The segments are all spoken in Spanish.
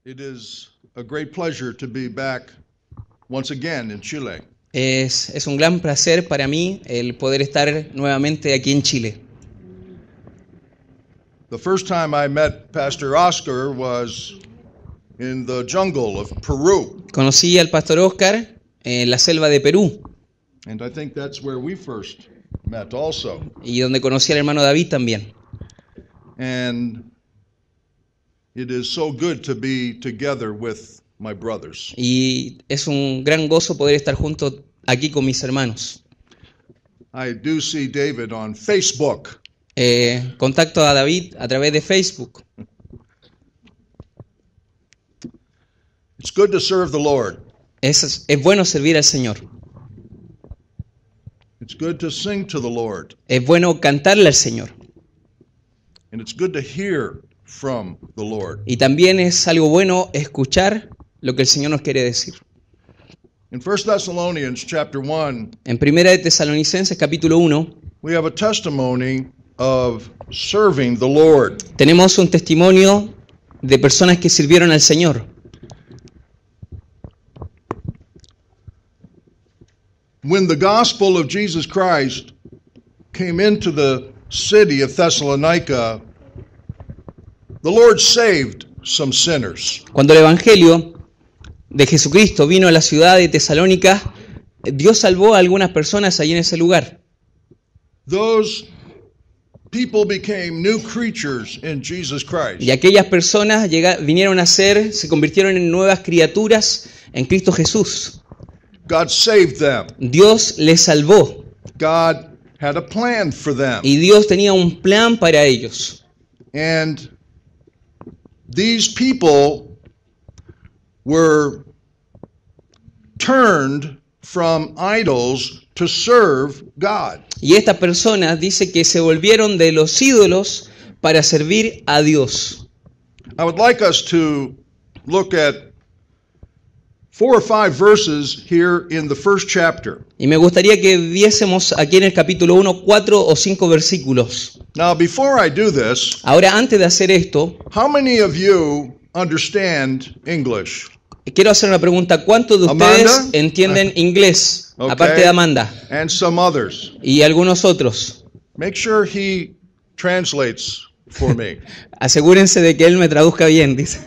It is a great pleasure to be back once again in Chile. Es un gran placer para mí el poder estar nuevamente aquí en Chile. The first time I met Pastor Oscar was in the jungle of Peru, Conocí al pastor Oscar en la selva de Perú, and I think that's where we first met also. y donde conocí al hermano David también. And it is so good to be together with my brothers. Y es un gran gozo poder estar junto aquí con mis hermanos. I do see David on Facebook. Contacto a David a través de Facebook. It's good to serve the Lord. Es bueno servir al Señor. It's good to sing to the Lord. Es bueno cantarle al Señor. And it's good to hear from the Lord. Y también es algo bueno escuchar lo que el Señor nos quiere decir. In 1 Thessalonians chapter 1, En Primera de Tesalonicenses capítulo 1 we have a testimony of serving the Lord. tenemos un testimonio de personas que sirvieron al Señor. When the gospel of Jesus Christ came into the city of Thessalonica, the Lord saved some sinners. Cuando el Evangelio de Jesucristo vino a la ciudad de Tesalónica, Dios salvó a algunas personas allí en ese lugar. Those people became new creatures in Jesus Christ. Y aquellas personas vinieron a ser, se convirtieron en nuevas criaturas en Cristo Jesús. God saved them. Dios les salvó God had a plan for them. y Dios tenía un plan para ellos. And these people were turned from idols to serve God. Y estas personas dice que se volvieron de los ídolos para servir a Dios. I would like us to look at 4 or 5 verses here in the first chapter. Y me gustaría que viésemos aquí en el capítulo 1, 4 o 5 versículos. Now, before I do this, Ahora, antes de hacer esto, how many of you understand English? quiero hacer una pregunta. ¿Cuántos de Amanda? ustedes entienden inglés? Okay. Aparte de Amanda And some others. y algunos otros. Make sure he translates for me. Asegúrense de que él me traduzca bien, dice.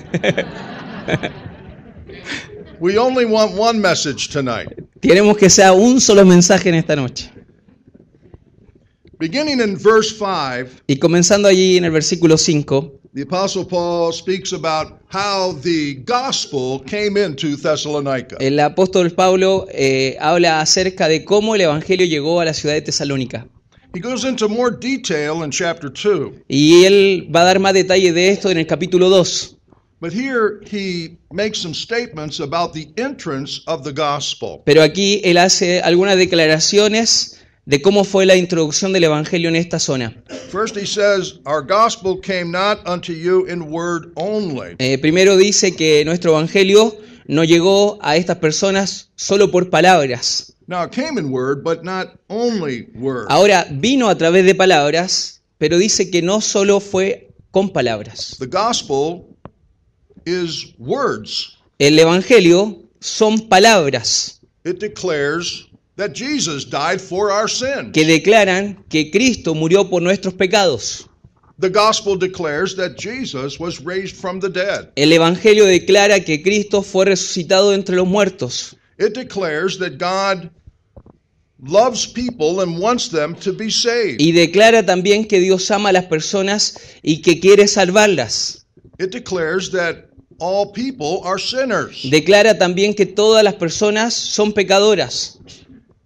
We only want one message tonight. Queremos que sea un solo mensaje en esta noche. Beginning in verse 5, Y comenzando allí en el versículo 5, the Apostle Paul speaks about how the gospel came into Thessalonica. el apóstol Pablo habla acerca de cómo el evangelio llegó a la ciudad de Tesalónica. He goes into more detail in chapter 2. Y él va a dar más detalle de esto en el capítulo 2. But here he makes some statements about the entrance of the gospel. Pero aquí él hace algunas declaraciones de cómo fue la introducción del evangelio en esta zona. First he says, our gospel came not unto you in word only. Primero dice que nuestro evangelio no llegó a estas personas solo por palabras. Now it came in word, but not only word. Ahora vino a través de palabras, pero dice que no solo fue con palabras. The gospel is words. El evangelio son palabras It declares that Jesus died for our sins. que declaran que Cristo murió por nuestros pecados. The gospel declares that Jesus was raised from the dead. El evangelio declara que Cristo fue resucitado entre los muertos. It declares that God loves people and wants them to be saved. Y declara también que Dios ama a las personas y que quiere salvarlas. It declares that all people are sinners. Declara también que todas las personas son pecadoras.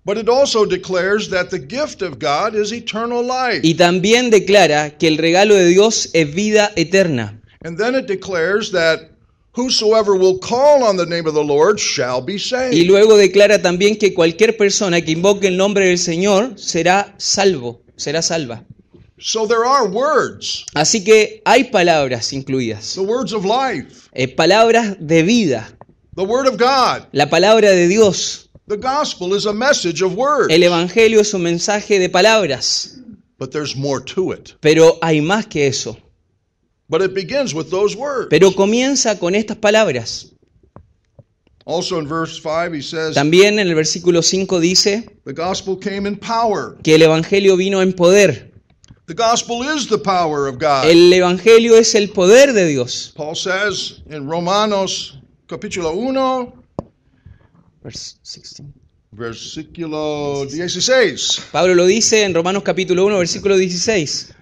But it also declares that the gift of God is eternal life. Y también declara que el regalo de Dios es vida eterna. And then it declares that whosoever will call on the name of the Lord shall be Y saved. luego declara también que cualquier persona que invoque el nombre del Señor será salvo, será salva. So there are words, Así que hay palabras incluidas. the words of life, Palabras de vida. the word of God. La palabra de Dios. The gospel is a message of words. El evangelio es un mensaje de palabras. But there's more to it. Pero hay más que eso. But it begins with those words. Pero comienza con estas palabras. Also in verse 5 he says, También en el versículo 5 dice the gospel came in power. que el Evangelio vino en poder. The gospel is the power of God. El Evangelio es el poder de Dios. Paul says in Romanos capítulo 1, Verse 16. versículo 16. Pablo lo dice en Romanos capítulo 1, versículo 16.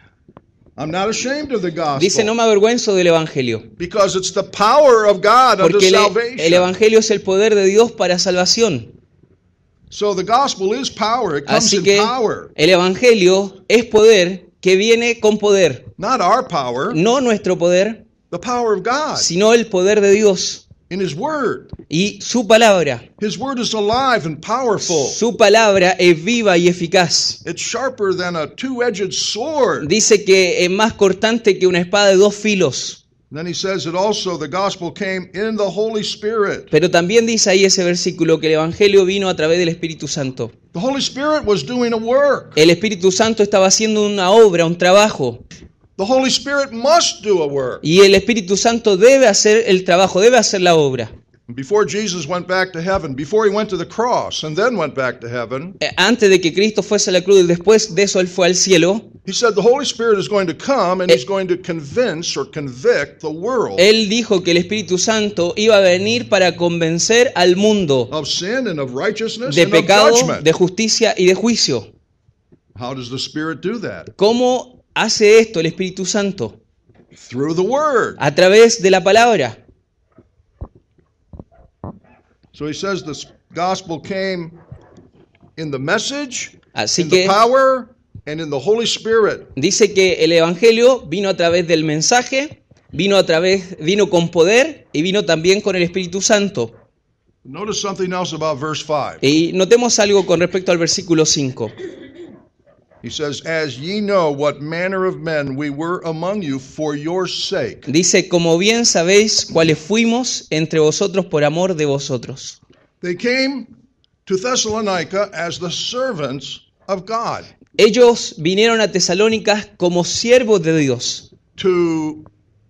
I'm not ashamed of the Dice, no gospel me avergüenzo del Evangelio, because it's the power of God unto porque el salvation. Evangelio es el poder de Dios para salvación. So the gospel is power. It comes Así in que power. el Evangelio es poder que viene con poder. Not our power, No nuestro poder, the power of God sino el poder de Dios in His Word. y su palabra. His Word is alive and powerful. Su palabra es viva y eficaz. It's sharper than a two-edged sword. Dice que es más cortante que una espada de dos filos. Then he says that also the gospel came in the Holy Spirit. Pero también dice ahí ese versículo que el Evangelio vino a través del Espíritu Santo. The Holy Spirit was doing a work. El Espíritu Santo estaba haciendo una obra, un trabajo. The Holy Spirit must do a work. Y el Espíritu Santo debe hacer el trabajo, debe hacer la obra. Before Jesus went back to heaven, before he went to the cross and then went back to heaven, Antes de que Cristo fuese a la cruz y después de eso Él fue al cielo, he said the Holy Spirit is going to come and he's going to convince or convict the world Él dijo que el Espíritu Santo iba a venir para convencer al mundo of sin and of righteousness de and of pecado, judgment. de justicia y de juicio. How does the Spirit do that? ¿Cómo hace esto el Espíritu Santo? Through the Word. A través de la palabra. So he says the gospel came in the message, Así in the que power, and in the Holy Spirit. dice que el Evangelio vino a través del mensaje, vino con poder y vino también con el Espíritu Santo. Notice something else about verse 5. Y notemos algo con respecto al versículo 5. He says, as ye know what manner of men we were among you for your sake. Dice, como bien sabéis cuáles fuimos entre vosotros por amor de vosotros. They came to Thessalonica as the servants of God Ellos vinieron a Tesalónicas como siervos de Dios, to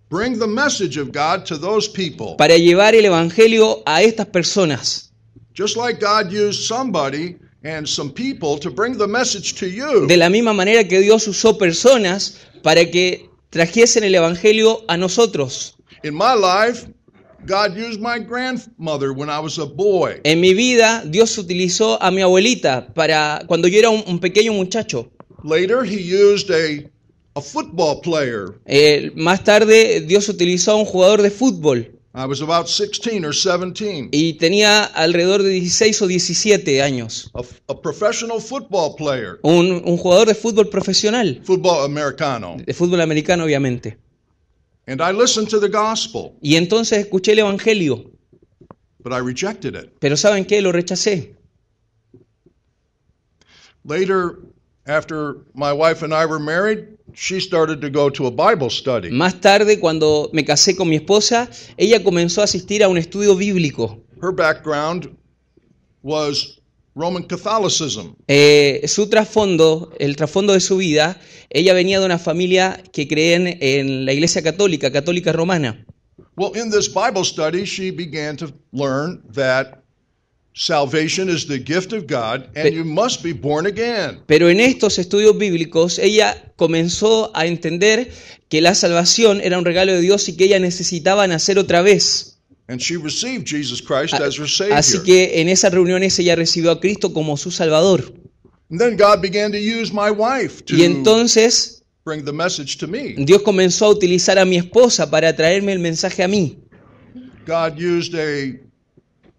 bring the message of God to those people. para llevar el Evangelio a estas personas. Just like God used somebody and some people to bring the message to you. De la misma manera que Dios usó personas para que trajesen el Evangelio a nosotros. In my life, God used my grandmother when I was a boy. En mi vida, Dios utilizó a mi abuelita para cuando yo era un pequeño muchacho. Later, he used a football player. Más tarde, Dios utilizó a un jugador de fútbol I was about 16 or 17. y tenía alrededor de 16 o 17 años. A professional football player. Un jugador de fútbol profesional, Football americano. de fútbol americano obviamente. And I listened to the gospel, Y entonces escuché el Evangelio, but I rejected it. pero ¿saben qué? Lo rechacé. Later, after my wife and I were married, she started to go to a Bible study. Más tarde, cuando me casé con mi esposa, ella comenzó a asistir a un estudio bíblico. Her background was Roman Catholicism. Su trasfondo, el trasfondo de su vida, ella venía de una familia que creían en la Iglesia católica romana. Well, in this Bible study, she began to learn that salvation is the gift of God and you must be born again. Pero en estos estudios bíblicos, ella comenzó a entender que la salvación era un regalo de Dios y que ella necesitaba nacer otra vez. And she received Jesus Christ as her Savior. Así que en esas reuniones ella recibió a Cristo como su Salvador. And then God began to use my wife to Y entonces bring the message to me. Dios comenzó a utilizar a mi esposa para traerme el mensaje a mí. God used a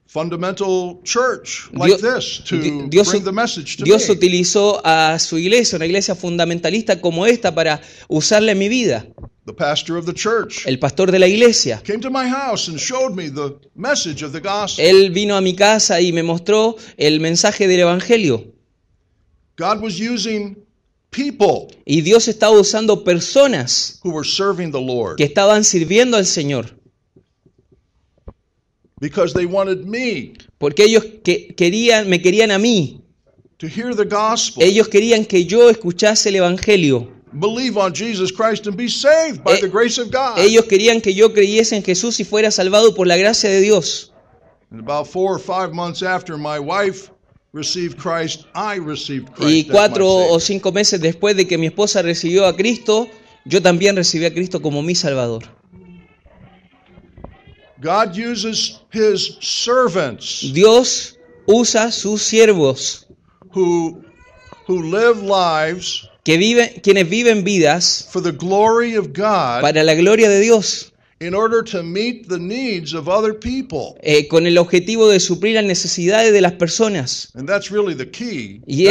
fundamental church like this to bring the message to Dios me. utilizó a su iglesia, una iglesia fundamentalista como esta, para usarla en mi vida. The pastor of the church El pastor de la iglesia. came to my house and showed me the message of the gospel. Él vino a mi casa y me mostró el mensaje del Evangelio. God was using people Y Dios estaba usando personas who were serving the Lord que estaban sirviendo al Señor. because they wanted me Porque ellos me querían a mí. to hear the gospel Ellos querían que yo escuchase el Evangelio. believe on Jesus Christ and be saved by the grace of God. Ellos querían que yo creyese en Jesús y fuera salvado por la gracia de Dios. And about 4 or 5 months after my wife received Christ, I received Y Christ as my 4 o Savior. 5 meses después de que mi esposa recibió a Cristo, yo también recibí a Cristo como mi Salvador. God uses His servants Dios usa sus siervos who live lives quienes viven vidas for the glory of God para la gloria de Dios, in order to meet the needs of other people. con el objetivo de suplir las necesidades de las personas. And that's really the key. Y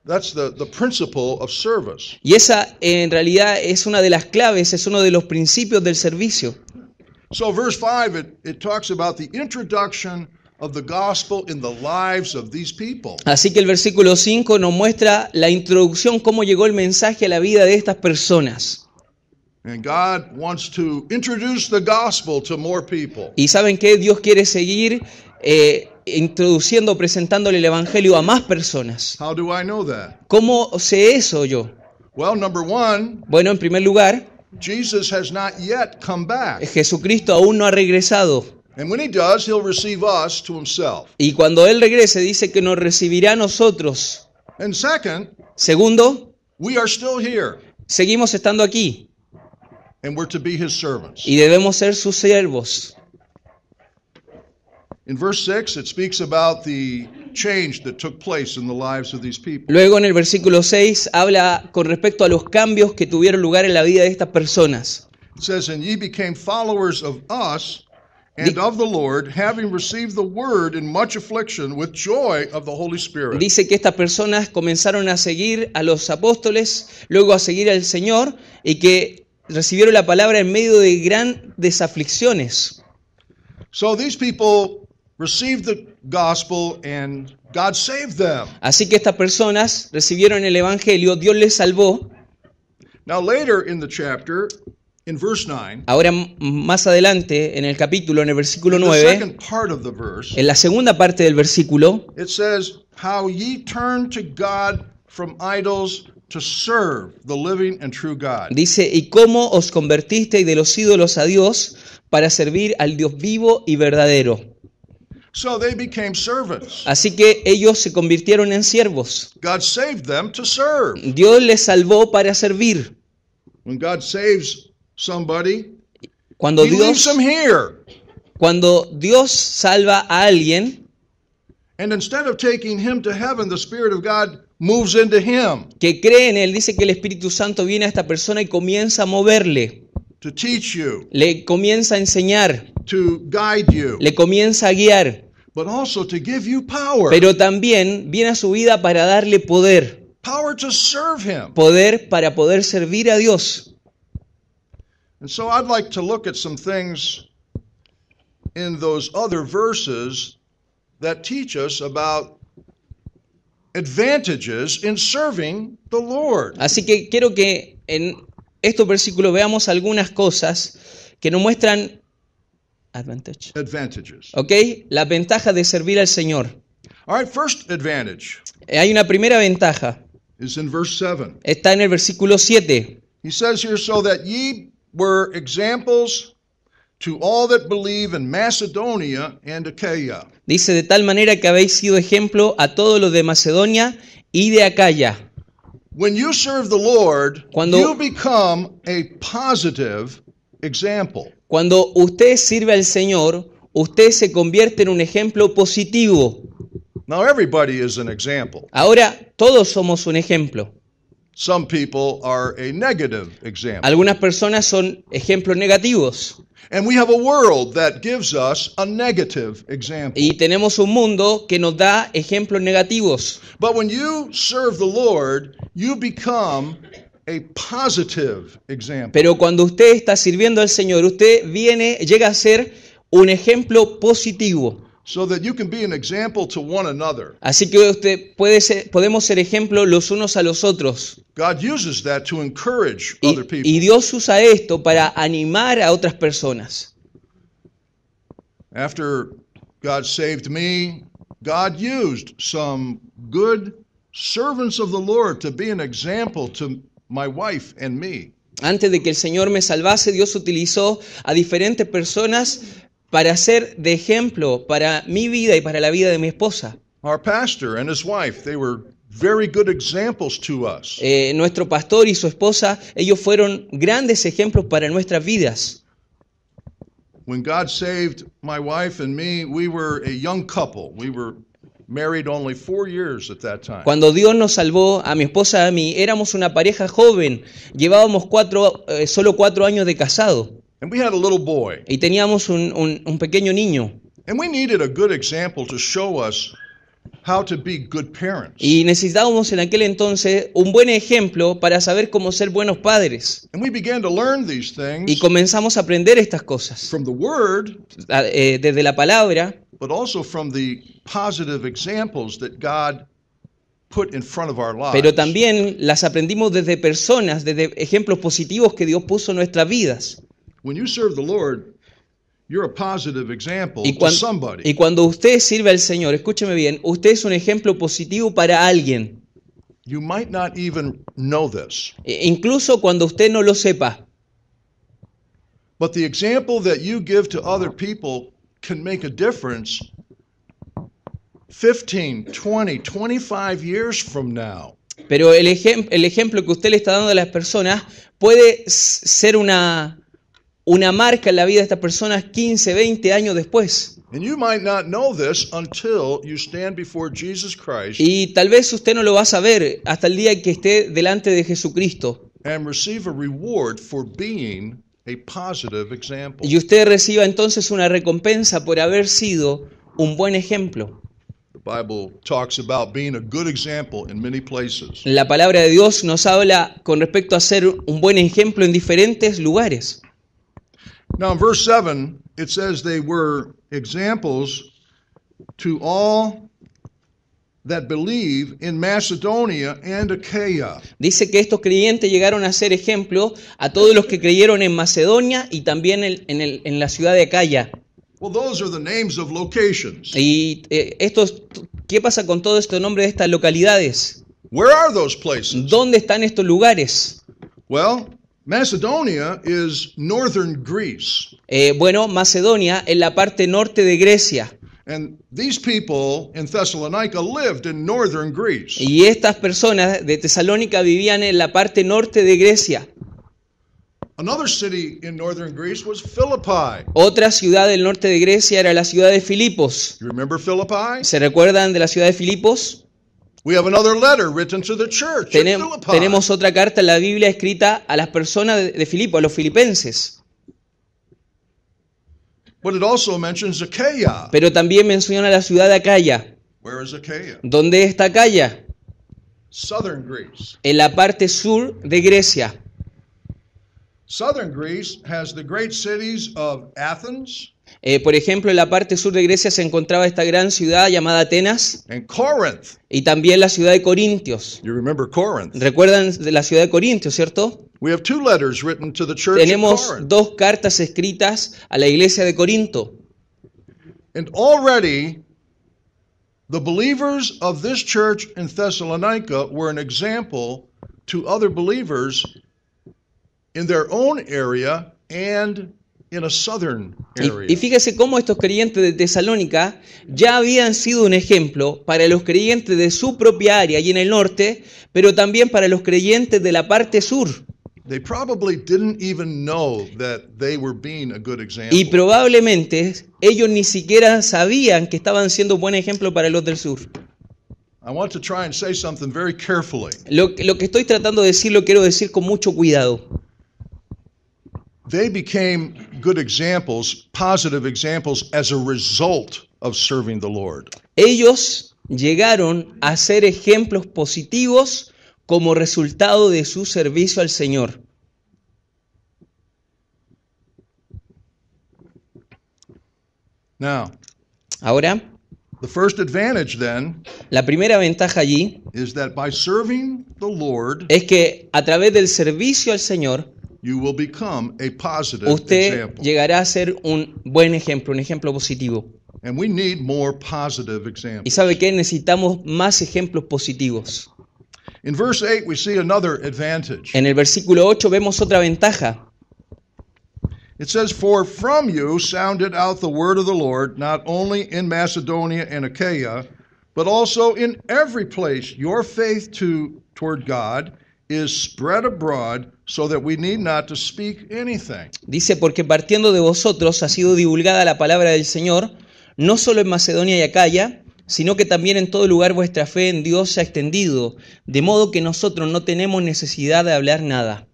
That's the principle of service. esa en realidad es una de las claves, es uno de los principios del servicio. So verse 5, it talks about the introduction of the gospel in the lives of these people. Así que el versículo 5 nos muestra la introducción, cómo llegó el mensaje a la vida de estas personas. And God wants to introduce the gospel to more people. Y ¿saben qué? Dios quiere seguir introduciendo, presentándole el evangelio a más personas. How do I know that? ¿Cómo sé eso yo? Well, number one, Bueno, en primer lugar, Jesus has not yet come back. Jesucristo aún no ha regresado. And when He does, He'll receive us to Himself. Y cuando Él regrese, dice que nos recibirá a nosotros. And second, Segundo, we are still here, seguimos estando aquí and we're to be His servants. y debemos ser sus siervos. In verse 6, it speaks about the change that took place in the lives of these people. Luego en el versículo 6 habla con respecto a los cambios que tuvieron lugar en la vida de estas personas. It says, "And ye became followers of us and of the Lord, having received the word in much affliction with joy of the Holy Spirit." Dice que estas personas comenzaron a seguir a los apóstoles, luego a seguir al Señor, y que recibieron la palabra en medio de grandes aflicciones. So these people received the gospel and God saved them. Así que estas personas recibieron el evangelio, Dios les salvó. Now later in the chapter, in verse 9, Ahora más adelante en el capítulo, en el versículo the 9, second part of the verse, en la segunda parte del versículo, it says, "How ye turned to God from idols to serve the living and true God." dice, y cómo os convertisteis de los ídolos a Dios para servir al Dios vivo y verdadero. So they became servants. Así que ellos se convirtieron en siervos. God saved them to serve. Dios les salvó para servir. When God saves somebody, Cuando He leaves them Dios, here. cuando Dios salva a alguien, And instead of taking him to heaven, the Spirit of God moves into him que cree en Él, dice que el Espíritu Santo viene a esta persona y comienza a moverle, to teach you, le comienza a enseñar, to guide you, le comienza a guiar, but also to give you power. pero también viene a su vida para darle poder, Power to serve Him. poder para poder servir a Dios. And so I'd like to look at some things in those other verses that teach us about advantages in serving the Lord. Así que quiero que en estos versículos veamos algunas cosas que nos muestran Advantages. ¿ok? La ventaja de servir al Señor. All right, first advantage Hay una primera ventaja, is in verse 7. está en el versículo 7. He says here, "So that ye were examples to all that believe in Macedonia and Achaia." Dice, de tal manera que habéis sido ejemplo a todos los de Macedonia y de Acaya. When you serve the Lord, Cuando- you become a positive example. Cuando usted sirve al Señor, usted se convierte en un ejemplo positivo. Now, everybody is an example. Ahora, todos somos un ejemplo. Some people are a negative example. Algunas personas son ejemplos negativos. And we have a world that gives us a negative example. Y tenemos un mundo que nos da ejemplos negativos. But when you serve the Lord, you become a positive example. Pero cuando usted está sirviendo al Señor, usted llega a ser un ejemplo positivo. So that you can be an example to one another. Así que podemos ser ejemplo los unos a los otros. God uses that to encourage Y, other people. y Dios usa esto para animar a otras personas. After God saved me, God used some good servants of the Lord to be an example to my wife and me. Antes de que el Señor me salvase, Dios utilizó a diferentes personas para ser de ejemplo para mi vida y para la vida de mi esposa. Our pastor and his wife, they were very good examples to us. Nuestro pastor y su esposa, ellos fueron grandes ejemplos para nuestras vidas. When God saved my wife and me, we were a young couple. We were married only 4 years at that time. Cuando Dios nos salvó a mi esposa y a mí, éramos una pareja joven, llevábamos solo 4 años de casado And we had a little boy. y teníamos un pequeño niño. And we needed a good example to show us how to be good parents. Y necesitábamos en aquel entonces un buen ejemplo para saber cómo ser buenos padres. And we began to learn these Y things comenzamos a aprender estas cosas from the Word, desde la palabra, but also from the positive examples that God put in front of our lives. pero también las aprendimos desde personas, desde ejemplos positivos que Dios puso en nuestras vidas. When you serve the Lord, you're a positive example Y to cuando, somebody. y cuando usted sirve al Señor, escúcheme bien, usted es un ejemplo positivo para alguien, You might not even know this, incluso cuando usted no lo sepa. but the example that you give to other people can make a difference 15, 20, 25 years from now. Pero el ejemplo que usted le está dando a las personas puede ser una marca en la vida de estas personas 15, 20 años después. And you might not know this until you stand before Jesus Christ Y tal vez usted no lo va a saber hasta el día que esté delante de Jesucristo and receive a reward for being a positive example. y usted reciba entonces una recompensa por haber sido un buen ejemplo. The Bible talks about being a good example in many places. La palabra de Dios nos habla con respecto a ser un buen ejemplo en diferentes lugares. Now in verse 7, it says they were examples to all that believe in Macedonia and Achaia. Dice que estos creyentes llegaron a ser ejemplo a todos los que creyeron en Macedonia y también en la ciudad de Acaya. Well, those are the names of locations. Y ¿qué pasa con todos estos nombres de estas localidades? Where are those places? ¿Dónde están estos lugares? Well, Macedonia is northern Greece. Bueno, Macedonia en la parte norte de Grecia. And these people in Thessalonica lived in northern Greece. Y estas personas de Tesalónica vivían en la parte norte de Grecia. Another city in northern Greece was Philippi. Otra ciudad del norte de Grecia era la ciudad de Filipos. You remember Philippi? ¿Se recuerdan de la ciudad de Filipos? We have another letter written to the church at Philippi. Tenemos otra carta en la Biblia escrita a las personas de Filipo, a los filipenses. But it also mentions Achaia. Pero también menciona la ciudad de Acaya. Where is Achaia? ¿Dónde está Acaya? Southern Greece. En la parte sur de Grecia. Southern Greece has the great cities of Athens Por ejemplo, en la parte sur de Grecia se encontraba esta gran ciudad llamada Atenas and Corinth. y también la ciudad de Corintios. You remember Corinth? ¿Recuerdan de la ciudad de Corintios, cierto? We have 2 letters written to the church at Tenemos Corinth. 2 cartas escritas a la iglesia de Corinto. And already the believers of this church in Thessalonica were an example to other believers in their own area and in a southern area. Y fíjese cómo estos creyentes de Tesalónica ya habían sido un ejemplo para los creyentes de su propia área y en el norte, pero también para los creyentes de la parte sur. They probably didn't even know that they were being a good example. Y probablemente ellos ni siquiera sabían que estaban siendo un buen ejemplo para los del sur. I want to try and say something very carefully. Lo que estoy tratando de decir lo quiero decir con mucho cuidado. They became good examples, positive examples, as a result of serving the Lord. Ellos llegaron a ser ejemplos positivos como resultado de su servicio al Señor. Now, Ahora, the first advantage then la primera ventaja allí is that by serving the Lord, es que a través del servicio al Señor, you will become a positive usted example. llegará a ser un buen ejemplo, un ejemplo positivo. And we need more positive examples. ¿Y sabe qué? Necesitamos más ejemplos positivos. In verse 8, we see another advantage. En el versículo 8 vemos otra ventaja. It says, "For from you sounded out the word of the Lord, not only in Macedonia and Achaia, but also in every place your faith toward God is spread abroad, so that we need not to speak anything." Dice, porque partiendo de vosotros ha sido divulgada la palabra del Señor, no solo en Macedonia y Acaya, sino que también en todo lugar vuestra fe en Dios se ha extendido, de modo que nosotros no tenemos necesidad de hablar nada.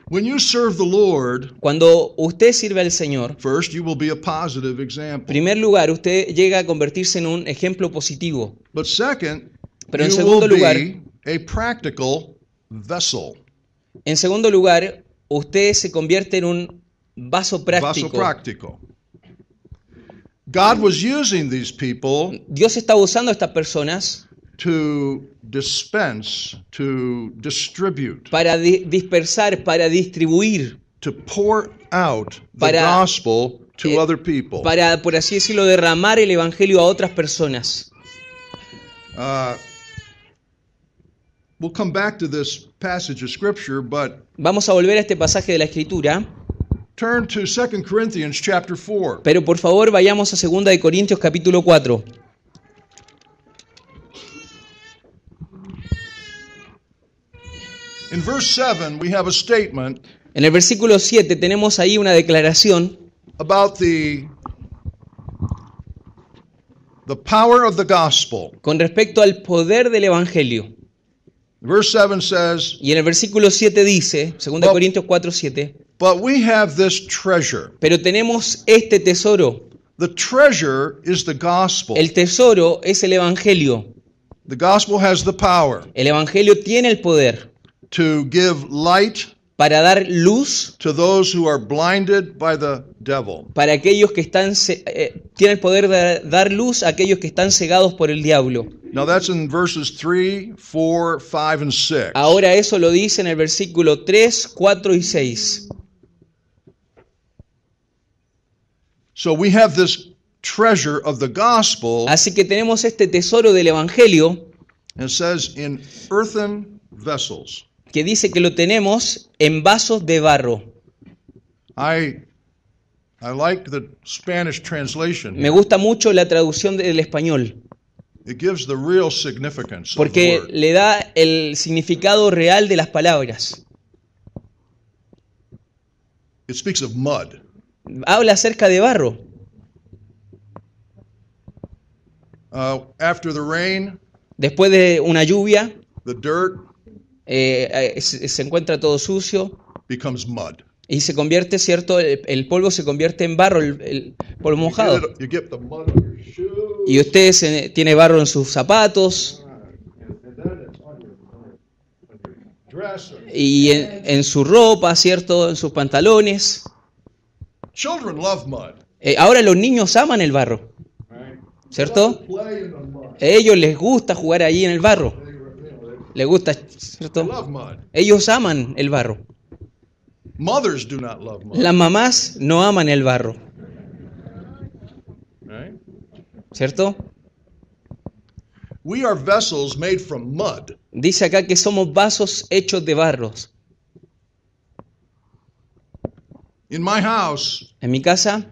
When you serve the Lord, Cuando usted sirve al Señor, first you will be a positive en example. primer lugar, usted llega a convertirse en un ejemplo positivo. But second, Pero en you segundo will lugar, be a practical vessel. En segundo lugar, usted se convierte en un vaso Vaso práctico. práctico. God was using these people Dios está usando a estas personas to dispense, to distribute, para dispersar, para distribuir, to pour out the Para- gospel to other people. para, por así decirlo, derramar el evangelio a otras personas. We'll come back to this passage of scripture, but Vamos a volver a este pasaje de la Escritura, turn to 2 Corinthians chapter 4. pero por favor vayamos a 2 de Corintios capítulo 4. In verse 7, we have a statement En el versículo 7 tenemos ahí una declaración about the power of the gospel. con respecto al poder del evangelio. Verse 7 says, Y en el versículo 7 dice, 2 Oh. Corintios 4, 7, "But we have this treasure." pero tenemos este tesoro. The treasure is the gospel. El tesoro es el evangelio. The gospel has the power El evangelio tiene el poder to give light para dar luz to those who are blinded by the devil. para aquellos que están, tiene el poder de dar luz a aquellos que están cegados por el diablo. Now that's in verses 3, 4, 5, and 6. Ahora eso lo dice en el versículo 3, 4 y 6. So we have this treasure of the gospel, Así que tenemos este tesoro del evangelio and it says in earthen vessels. que dice que lo tenemos en vasos de barro. I like the Spanish translation. Me gusta mucho la traducción del español, It gives the real significance of the porque word. le da el significado real de las palabras. It speaks of mud. Habla acerca de barro. After the rain, Después de una lluvia, the dirt se encuentra todo sucio becomes mud. y se convierte, ¿cierto? El polvo se convierte en barro, el polvo mojado. You get the mud on your shoes, Y usted tiene barro en sus zapatos and then it's on your dress. y en su ropa, ¿cierto? En sus pantalones. Children love mud. Ahora los niños aman el barro, Right? ¿cierto? Play in the mud. A ellos les gusta jugar ahí en el barro. Les gusta, They ¿cierto? love mud. Ellos aman el barro. Mothers do not love mud. Las mamás no aman el barro, Right? ¿cierto? We are vessels made from mud. Dice acá que somos vasos hechos de barros. In my house, En mi casa,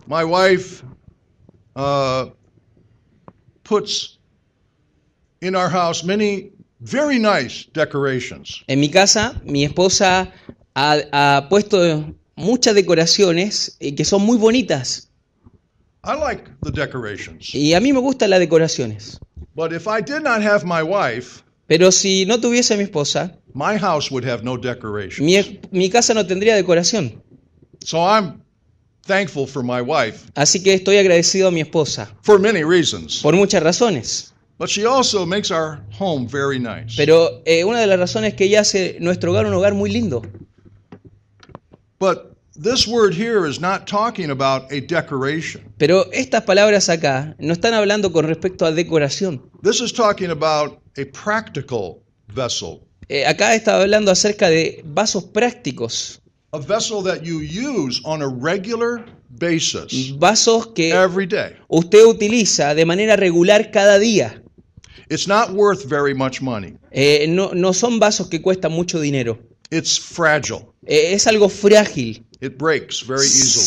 my wife puts in our house many very nice decorations. en mi casa, mi esposa ha puesto muchas decoraciones que son muy bonitas. I like the decorations. Y a mí me gustan las decoraciones. But if I did not have my wife, Pero si no tuviese a mi esposa, my house would have no decorations. mi casa no tendría decoración. So I'm thankful for my wife Así que estoy agradecido a mi esposa for many reasons. por muchas razones. But she also makes our home very nice. Pero una de las razones es que ella hace nuestro hogar un hogar muy lindo. But this word here is not talking about a decoration. Pero estas palabras acá no están hablando con respecto a decoración. This is talking about a practical vessel. Acá está hablando acerca de vasos prácticos. A vessel that you use on a regular basis Vasos que every day. usted utiliza de manera regular cada día. It's not worth very much money. No son vasos que cuestan mucho dinero. It's fragile. Es algo frágil. It breaks very easily.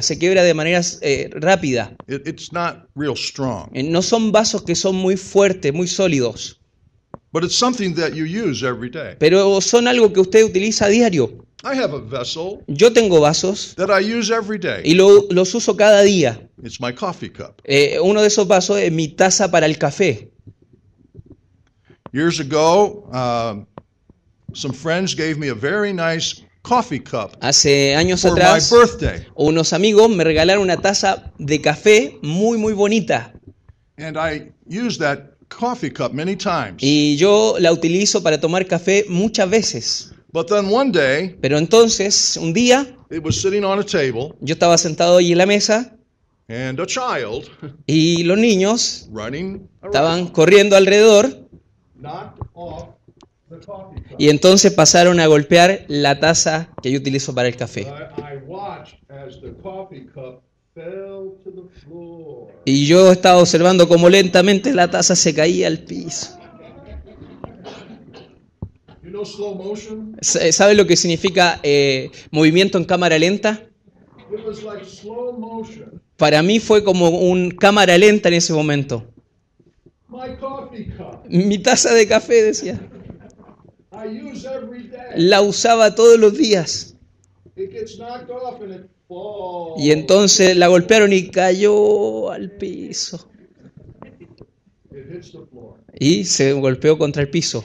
Se quiebra de manera rápida. It's not real strong. No son vasos que son muy fuertes, muy sólidos, But it's something that you use every day. pero son algo que usted utiliza a diario. I have a vessel Yo tengo vasos that I use every day. y los uso cada día. It's my coffee cup. Uno de esos vasos es mi taza para el café. Years ago, some friends gave me a very nice coffee cup Hace años for my atrás, birthday. unos amigos me regalaron una taza de café muy, muy bonita. And I used that coffee cup many times. Y yo la utilizo para tomar café muchas veces. But then one day, Pero entonces, un día, it was sitting on a table, yo estaba sentado ahí en la mesa and a child y los niños running estaban around corriendo alrededor knocked off the coffee cup. y entonces pasaron a golpear la taza que yo utilizo para el café. I watched as the coffee cup fell to the floor. Y yo estaba observando cómo lentamente la taza se caía al piso. You know slow motion? ¿Sabe lo que significa movimiento en cámara lenta? It was like slow motion. Para mí fue como un cámara lenta en ese momento. My coffee cup. Mi taza de café, decía. I use every day. La usaba todos los días. It gets knocked off and it falls. Y entonces la golpearon y cayó al piso. It hits the floor. Y se golpeó contra el piso.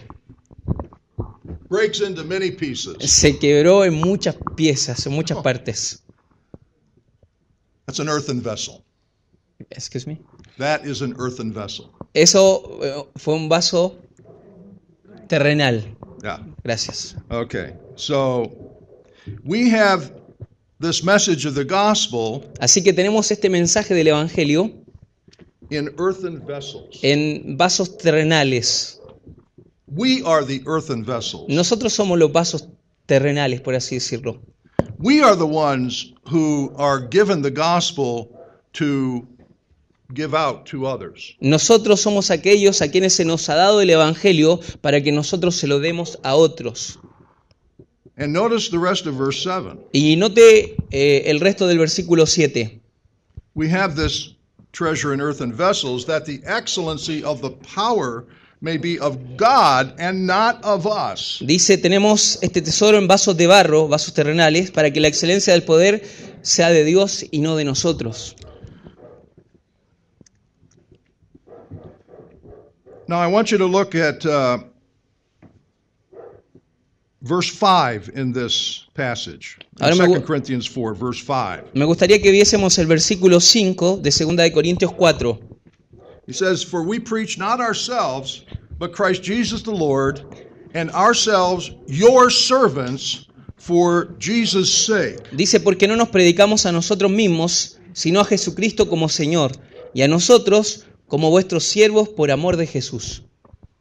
Breaks into many pieces. Se quebró en muchas piezas, en muchas partes. That's an earthen vessel. Excuse me. That is an earthen vessel. Eso fue un vaso terrenal. Yeah. Gracias. Okay. So we have this message of the gospel Así que tenemos este mensaje del Evangelio in earthen vessels. en vasos terrenales. We are the earthen vessels. Nosotros somos los vasos terrenales, por así decirlo. We are the ones who are given the gospel to give out to others. Nosotros somos aquellos a quienes se nos ha dado el Evangelio para que nosotros se lo demos a otros. And notice the rest of verse 7. Y note el resto del versículo 7. We have this treasure in earthen vessels, that the excellency of the power may be of God and not of us. Dice, tenemos este tesoro en vasos de barro, vasos terrenales, para que la excelencia del poder sea de Dios y no de nosotros. Now I want you to look at verse 5 in this passage. Ahora In me 2 gu- Corinthians 4, verse 5. Me gustaría que viésemos el versículo 5 de 2 de Corintios 4. He says, "For we preach not ourselves, but Christ Jesus the Lord, and ourselves your servants for Jesus' sake." Dice, porque no nos predicamos a nosotros mismos, sino a Jesucristo como Señor, y a nosotros como vuestros siervos por amor de Jesús.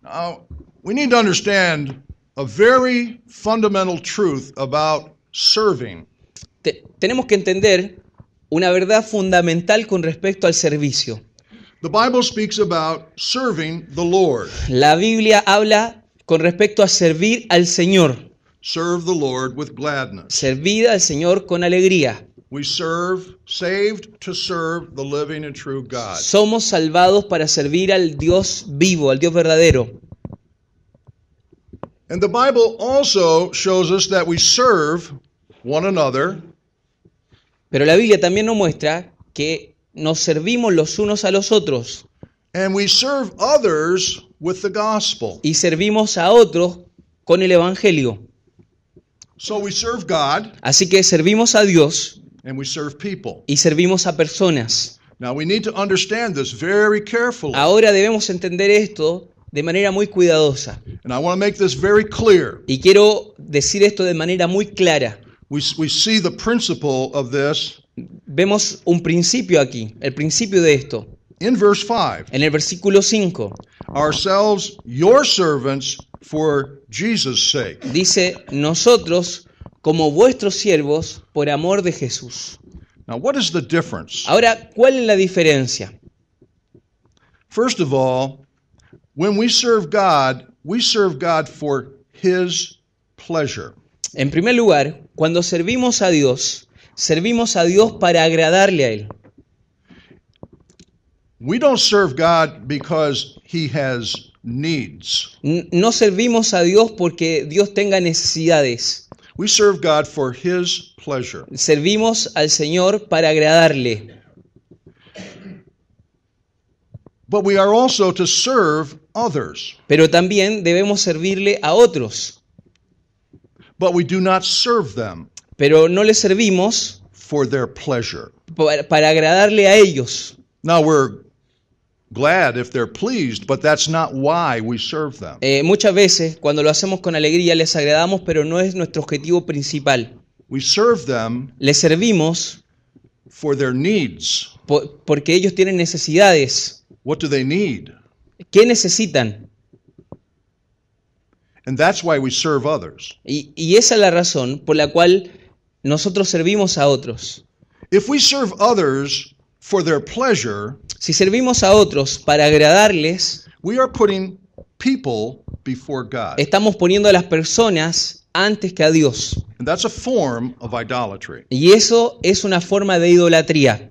Now, we need to understand a very fundamental truth about serving. Tenemos que entender una verdad fundamental con respecto al servicio. The Bible speaks about serving the Lord. La Biblia habla con respecto a servir al Señor. Serve the Lord with gladness. Servir al Señor con alegría. We serve, saved to serve the living and true God. Somos salvados para servir al Dios vivo, al Dios verdadero. And the Bible also shows us that we serve one another Pero la Biblia también nos muestra que nos servimos los unos a los otros and we serve others with the gospel. y servimos a otros con el Evangelio. So we serve God Así que servimos a Dios and we serve people. y servimos a personas. Now we need to understand this very carefully. Ahora debemos entender esto de manera muy cuidadosa. And I want to make this very clear. Y quiero decir esto de manera muy clara. We see the principle of this Vemos un principio aquí, el principio de esto. in verse 5. En el versículo 5 Ourselves, your servants, for Jesus' sake. dice, nosotros como vuestros siervos por amor de Jesús. Now, what is the difference? Ahora, ¿cuál es la diferencia? First of all, When we serve God for His pleasure. En primer lugar, cuando servimos a Dios para agradarle a Él. We don't serve God because He has needs. No servimos a Dios porque Dios tenga necesidades. We serve God for His pleasure. Servimos al Señor para agradarle. But we are also to serve others. Pero también debemos servirle a otros. But we do not serve them Pero no les servimos for their pleasure. para agradarle a ellos. Now we're glad if they're pleased, but that's not why we serve them. Muchas veces, cuando lo hacemos con alegría, les agradamos, pero no es nuestro objetivo principal. We serve them Les servimos for their needs. porque ellos tienen necesidades. What do they need? ¿Qué necesitan? And that's why we serve others. Y esa es la razón por la cual nosotros servimos a otros. If we serve others for their pleasure, Si servimos a otros para agradarles, we are putting people before God. estamos poniendo a las personas antes que a Dios. And that's a form of idolatry. Y eso es una forma de idolatría.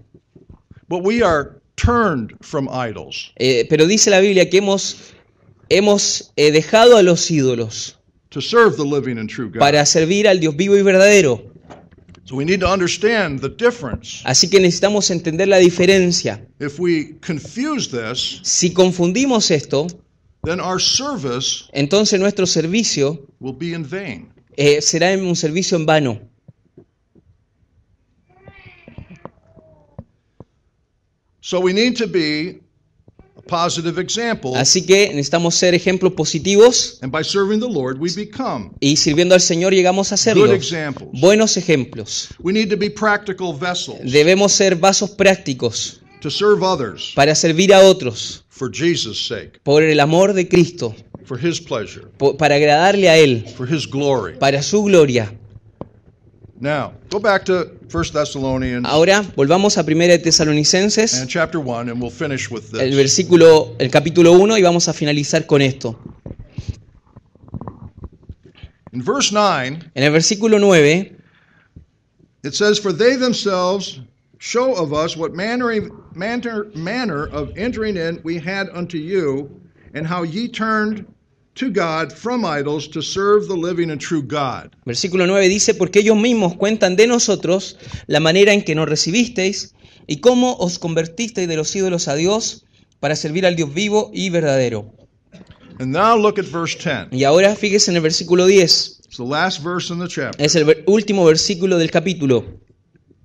But we are turned from idols Pero dice la Biblia que hemos dejado a los ídolos to serve the living and true God. para servir al Dios vivo y verdadero. So we need to understand the difference. Así que necesitamos entender la diferencia. If we confuse this, Si confundimos esto, then our service entonces nuestro servicio will be in vain. será un servicio en vano. So we need to be a positive example, Así que necesitamos ser ejemplos positivos and by serving the Lord, we become y sirviendo al Señor llegamos a serlo. good examples. Buenos ejemplos. We need to be practical vessels Debemos ser vasos prácticos to serve others para servir a otros for Jesus' sake, por el amor de Cristo, for His pleasure, para agradarle a Él, for His glory. para su gloria. Now, go back to 1 Thessalonians Ahora volvamos a 1 de Tesalonicenses, and chapter 1, and we'll finish with el this. capítulo 1, y vamos a finalizar con esto. In verse 9, En el versículo 9 it says, "For they themselves show of us what manner of entering in we had unto you, and how ye turned to God from idols to serve the living and true God." Versículo 9 dice, porque ellos mismos cuentan de nosotros la manera en que nos recibisteis y cómo os convertisteis de los ídolos a Dios para servir al Dios vivo y verdadero. And now look at verse 10. Y ahora fíjese en el versículo 10, It's the last verse in the chapter. es el último versículo del capítulo.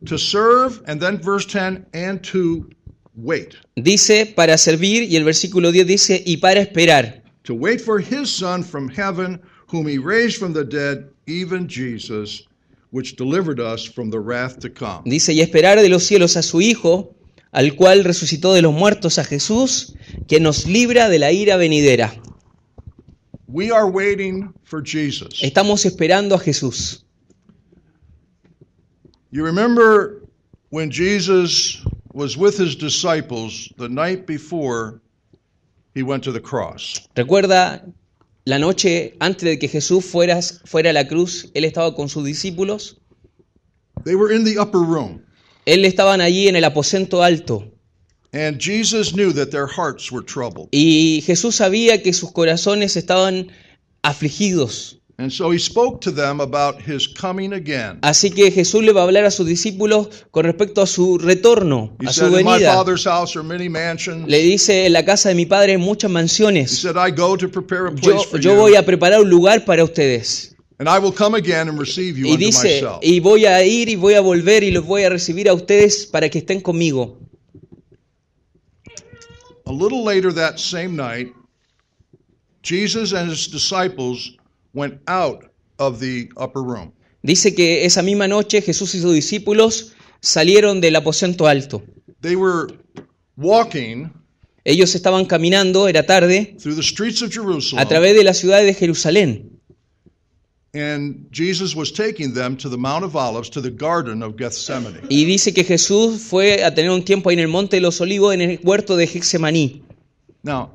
To serve, and then verse 10, and to wait. Dice para servir y el versículo 10 dice y para esperar. To wait for His Son from heaven, whom He raised from the dead, even Jesus, which delivered us from the wrath to come. Dice y esperar de los cielos a su Hijo, al cual resucitó de los muertos, a Jesús, que nos libra de la ira venidera. We are waiting for Jesus. Estamos esperando a Jesús. You remember when Jesus was with His disciples the night before He went to the cross. ¿Recuerda la noche antes de que Jesús fuera a la cruz? Él estaba con sus discípulos. They were in the upper room, Él estaban allí en el aposento alto. and Jesus knew that their hearts were troubled. Y Jesús sabía que sus corazones estaban afligidos. And so He spoke to them about His coming again. Así que Jesús le va a hablar a sus discípulos con respecto a su retorno, He a su said, "In my venida. Father's house are many mansions." Le dice, en la casa de mi padre hay muchas He mansiones. said, "I go to prepare a place for Yo you, voy a preparar un lugar para ustedes. and I will come again and receive you Y unto dice, myself." y voy a ir y voy a volver y los voy a recibir a ustedes para que estén conmigo. A little later that same night, Jesus and His disciples went out of the upper room. Dice que esa misma noche Jesús y sus discípulos salieron del aposento alto. They were walking Ellos estaban caminando, era tarde, through the streets of a Jerusalem, través de la ciudad de Jerusalén. and Jesus was taking them to the Mount of Olives, to the Garden of Gethsemane. Y dice que Jesús fue a tener un tiempo ahí en el Monte de los Olivos, en el huerto de Getsemaní. Now,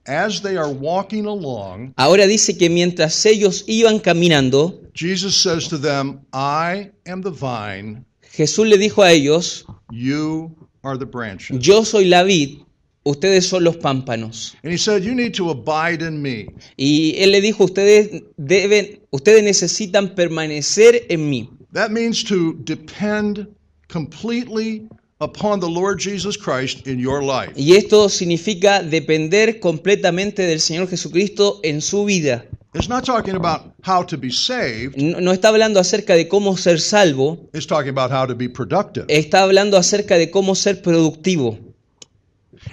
as they are walking along, Ahora dice que mientras ellos iban caminando, Jesus says to them, I am the vine, Jesús le dijo a ellos, you are the branches. yo soy la vid, ustedes son los pámpanos. And he said, you need to abide in me. Y él le dijo, ustedes necesitan permanecer en mí. That means to depend completely upon the Lord Jesus Christ in your life. Y esto significa depender completamente del Señor Jesucristo en su vida. It's not talking about how to be saved. No está hablando acerca de cómo ser salvo, It's talking about how to be productive. está hablando acerca de cómo ser productivo.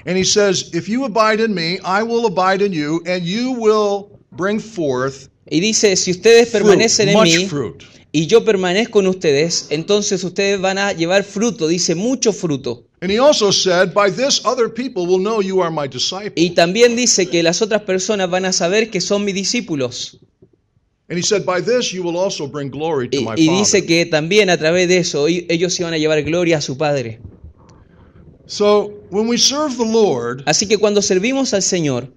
And he says, if you abide in me, I will abide in you, and you will bring forth Y dice, si ustedes fruit, permanecen en much mí fruit. y yo permanezco en ustedes, entonces ustedes van a llevar fruto, dice mucho fruto. And he also said, by this other people will know you are my disciple. Y también dice que las otras personas van a saber que son mis discípulos. And he said, by this you will also bring glory to my Y dice Father. que también a través de eso ellos iban a llevar gloria a su Padre. So when we serve the Lord, Así que cuando servimos al Señor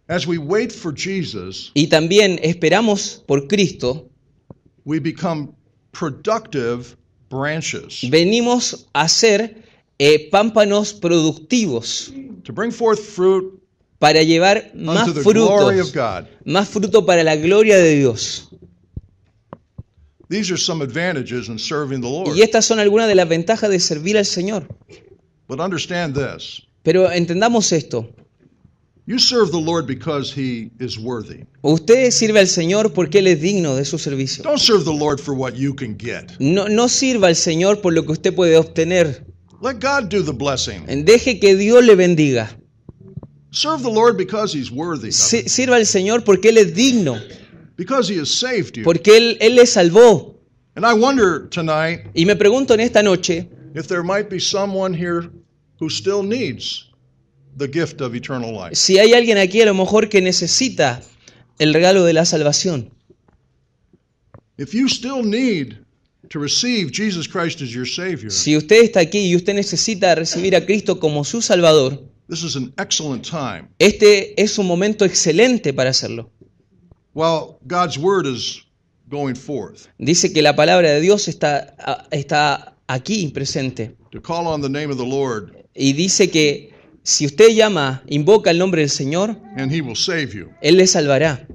as we wait for Jesus, y también esperamos por Cristo, we become productive branches venimos a ser pámpanos productivos to bring forth fruit para llevar más unto the glory of frutos, God. más fruto para la gloria de Dios. These are some advantages in serving the Lord. Y estas son algunas de las ventajas de servir al Señor. But understand this. Pero entendamos esto. You serve the Lord because he is worthy. Usted sirve al Señor porque Él es digno de su servicio. Don't serve the Lord for what you can get. No sirva al Señor por lo que usted puede obtener. Let God do the blessing. Deje que Dios le bendiga. Serve the Lord because he's worthy of it. Sirva al Señor porque Él es digno, Because he has saved you. porque Él le salvó. And I wonder tonight Y me pregunto en esta noche if there might be someone here who still needs the gift of eternal life. si hay alguien aquí a lo mejor que necesita el regalo de la salvación. If you still need to receive Jesus Christ as your Savior, Si usted está aquí y usted necesita recibir a Cristo como su Salvador, this is an excellent time. este es un momento excelente para hacerlo. While God's Word is going forth, Dice que la palabra de Dios está aquí presente. to call on the name of the Lord, Y dice que si usted llama, invoca el nombre del Señor, and he will save you. Él le salvará.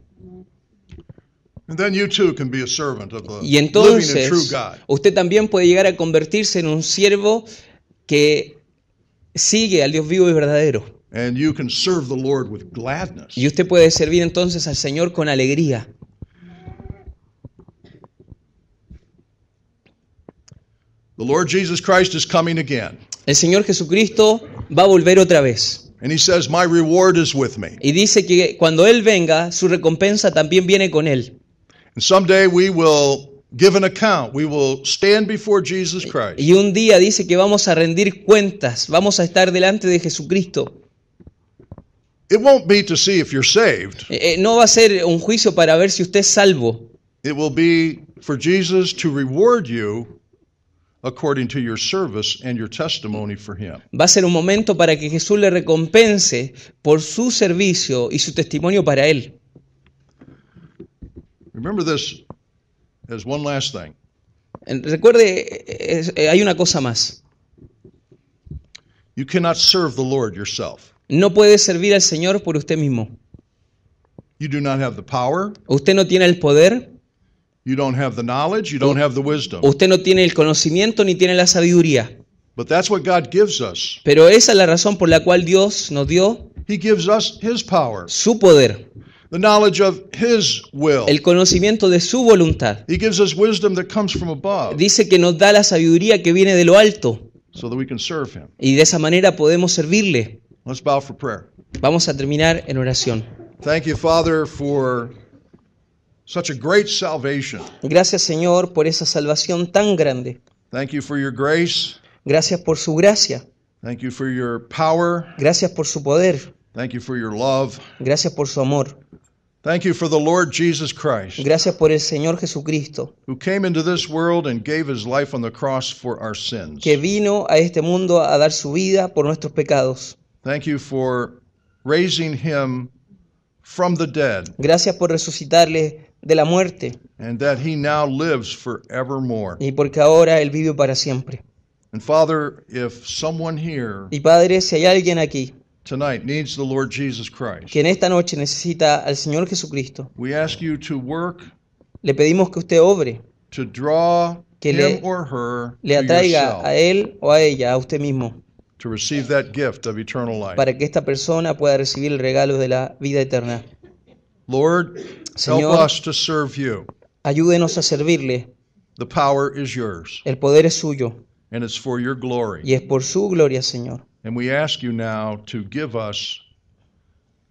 And then you too can be a servant of the Y living and true entonces God. usted también puede llegar a convertirse en un siervo que sigue al Dios vivo y verdadero. And you can serve the Lord with gladness. Y usted puede servir entonces al Señor con alegría. The Lord Jesus Christ is coming again. El Señor Jesucristo va a volver otra vez. And he says, my reward is with me. Y dice que cuando Él venga, su recompensa también viene con Él. And someday we will give an account. We will stand before Jesus Christ. Y un día dice que vamos a rendir cuentas, vamos a estar delante de Jesucristo. It won't be to see if you're saved. No va a ser un juicio para ver si usted es salvo. It will be for Jesus to reward you according to your service and your testimony for him. Va a ser un momento para que Jesús le recompense por su servicio y su testimonio para Él. Remember this as one last thing. Recuerde, hay una cosa más. You cannot serve the Lord yourself. No puede servir al Señor por usted mismo. You do not have the power. Usted no tiene el poder, You don't have the knowledge. You don't have the wisdom. usted no tiene el conocimiento ni tiene la sabiduría. But that's what God gives us. Pero esa es la razón por la cual Dios nos dio He gives us his power, su poder, the knowledge of his will. el conocimiento de su voluntad. He gives us wisdom that comes from above Dice que nos da la sabiduría que viene de lo alto so that we can serve him. y de esa manera podemos servirle. Let's bow for prayer. Vamos a terminar en oración. Thank you, Father, for such a great salvation. Gracias, Señor, por esa salvación tan grande. Thank you for your grace. Gracias por su gracia. Thank you for your power. Gracias por su poder. Thank you for your love. Gracias por su amor. Thank you for the Lord Jesus Christ, Gracias por el Señor Jesucristo, who came into this world and gave his life on the cross for our sins. que vino a este mundo a dar su vida por nuestros pecados. Thank you for raising him from the dead, Gracias por resucitarle de la muerte and that he now lives forevermore. y porque ahora Él vive para siempre. And Father, if someone here Y Padre, si hay alguien aquí tonight needs the Lord Jesus Christ, que en esta noche necesita al Señor Jesucristo, we ask you to work le pedimos que usted obre, to draw que him or her le to atraiga a yourself él o a ella, a usted mismo, to receive that gift of eternal life. para que esta persona pueda recibir el regalo de la vida eterna. Lord, help Señor, us to serve you. ayúdenos a servirle. The power is yours, El poder es suyo and it's for your glory. y es por su gloria, Señor. And we ask you now to give us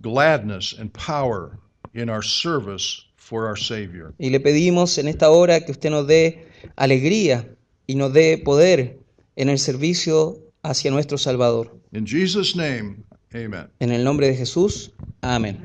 gladness and power in our service for our Savior. Y le pedimos en esta hora que usted nos dé alegría y nos dé poder en el servicio hacia nuestro Salvador. In Jesus' name, amen. En el nombre de Jesús, amén.